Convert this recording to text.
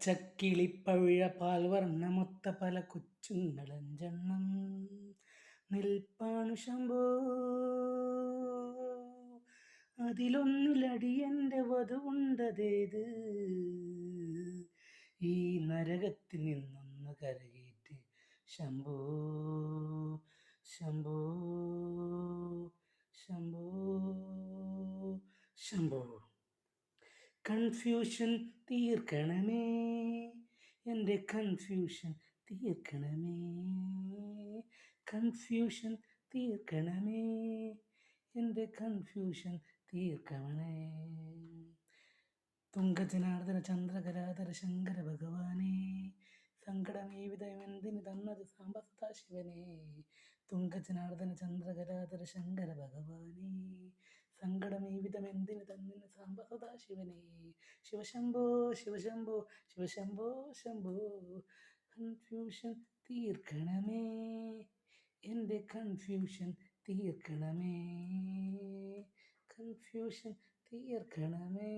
പച്ചക്കിളിപ്പവിഴ പാൽവർണ്ണമൊത്ത പല കൊച്ചുങ്ങളഞ്ചെണ്ണം നിൽപ്പാണു ശംഭോ. അതിലൊന്നിലടിയന്റെ വധുവുണ്ടതേത്, ഈ നരകത്തിൽ നിന്നൊന്ന് കരകേറ്റ് ശംഭോ ശംഭോ ശംഭോ ശംഭോ. കൺഫ്യൂഷൻ തീർക്കണമേ, എൻ്റെ കൺഫ്യൂഷൻ തീർക്കണമേ, കൺഫ്യൂഷൻ തീർക്കണമേ, എൻ്റെ കൺഫ്യൂഷൻ തീർക്കണമേ. തുങ്കജനാർദ്ദന ചന്ദ്രകരാധര ശങ്കര ഭഗവാനേ, സങ്കടമേ വിധമെന്തിന് തന്നത് സാംബ സദാശിവനേ. തുങ്കജനാർദ്ദന ചന്ദ്രകരാധര ശങ്കര ഭഗവാനേ, സങ്കടമേ വിധമെന്തിന് തന്നിന് സാംബ സദാശിവനേ. ശിവശംഭോ ശിവശംഭോ ശിവശംഭോ ശംഭോ. കൺഫ്യൂഷൻ തീർക്കണമേ, എൻ്റെ കൺഫ്യൂഷൻ തീർക്കണമേ, കൺഫ്യൂഷൻ തീർക്കണമേ.